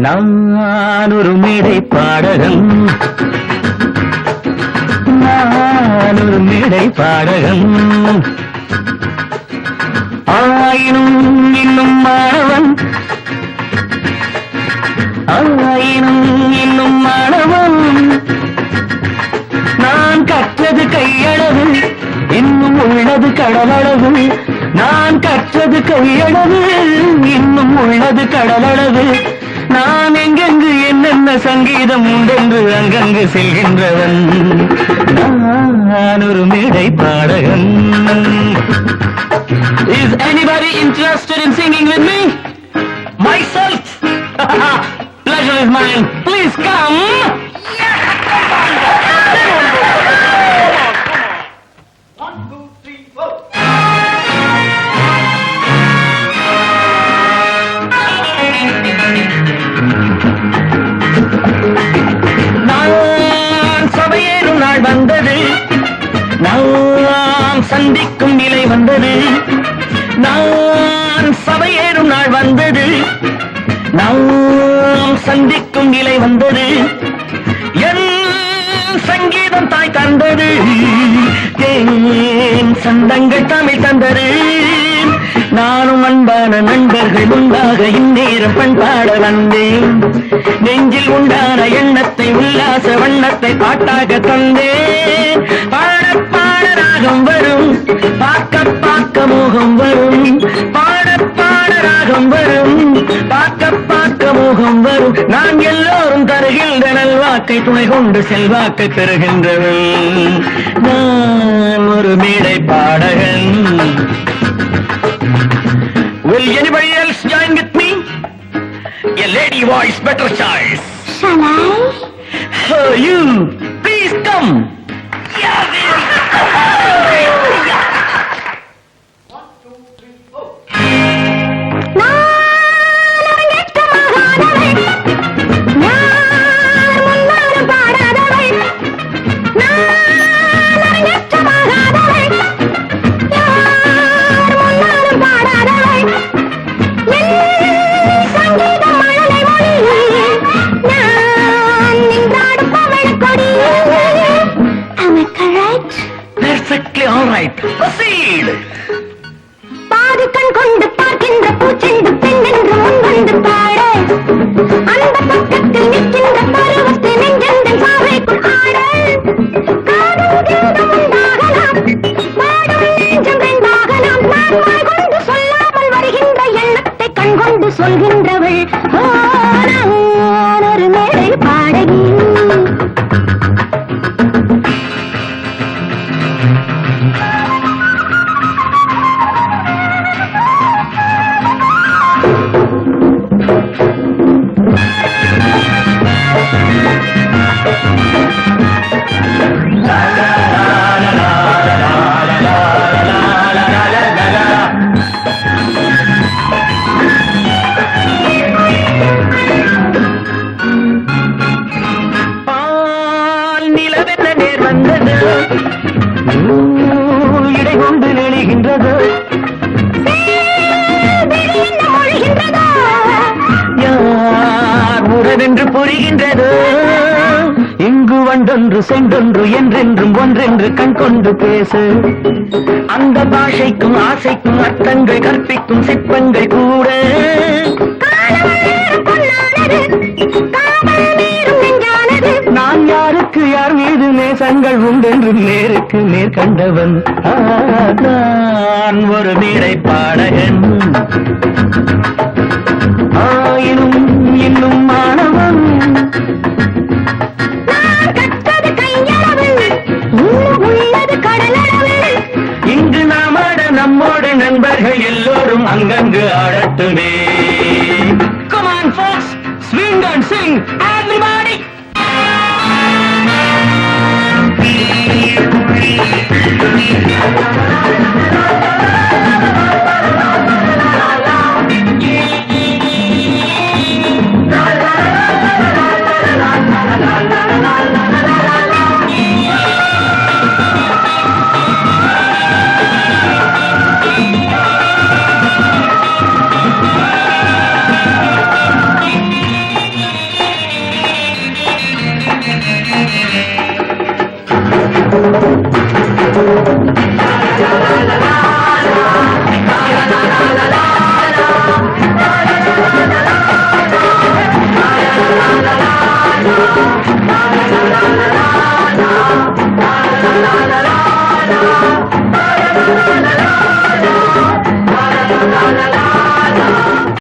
நான் ஒரு மேடை பாடகன், நான் ஒரு மேடை பாடகன். ஆயினும் இன்னும் மாணவன், ஆயினும் இன்னும் மாணவன். நான் கற்றது கையளவு, இன்னும் உள்ளது கடலளவு. நான் கற்றது கையளவு, இன்னும் உள்ளது கடலளவு. நான் எங்கெங்கு என்னென்ன சங்கீதம் உண்டென்று அங்கங்கு செல்கின்றவன். நான் ஒரு மேடை பாடகன். Is anybody interested in singing with me? Myself? Pleasure is mine. Please come. வந்தது நாம் சந்திக்கும் நிலை வந்தது. நான் சபையேறும் நாள் வந்தது, நாம் சந்திக்கும் நிலை வந்தது. என் சங்கீதம் தாய் தந்தது, என் சந்தங்கள் தமிழ் தந்தது. நானும் அன்பான நண்பர்கள் உண்டாக இந்நேரம் பண்பாட வந்தேன். நெஞ்சில் உண்டான எண்ணத்தை உல்லாச வண்ணத்தை பாட்டாக தந்தேன். பாட பாட ராகம் வரும், பார்க்க பார்க்க மோகம் வரும். பாட பாட ராகம் வரும், பார்க்க பார்க்க மோகம் வரும். நான் எல்லோரும் தருகின்ற நல்வாக்கை துணை கொண்டு செல்வாக்கை பெறுகின்றவன். நான் ஒரு மேடை பாடகன். Will anybody else join with me? A lady voice, better choice. Shall I? Oh, you, please come. Yeah, perfectly all right. Proceed. பாதி கண் கொண்டு பார்க்கின்ற பூச்செண்டு பெண் என்று முன் வந்து பாட, அந்த பக்கத்தில் நிற்கின்ற பருவத்தை நெஞ்செந்தன் சாவைக்குள் ஆட. காதல் கீதம் உண்டாகலாம், பாடும் நெஞ்சம் ரெண்டாகலாம். நான் வாய் கொண்டு சொல்லாமல் வருகின்ற எண்ணத்தை கண் கொண்டு சொல்கின்றவள். நான் ஒரு மேடை பாடகி. இடை கொண்டு நெழுகின்றது, யார் உறவென்று புரிகின்றது. இங்கு வண்டொன்று சென்றொன்று என்றென்றும் ஒன்றென்று கண் கொண்டு பேசு. அந்த பாஷைக்கும் ஆசைக்கும் அர்த்தங்கள் கற்பிக்கும் சிற்பங்கள் கூட. நான் யாருக்கு யார் மீது நேசங்கள் உண்டென்று நேருக்கு நேர் கண்டவன். நான் ஒரு மேடை பாடகன், ஆயினும் இன்னும் மாணவன். இங்கு நாம் ஆட நம்மோடு நண்பர்கள் எல்லோரும் அங்கங்கு ஆடட்டுமே. Come on folks, swing and sing everybody. Thank you.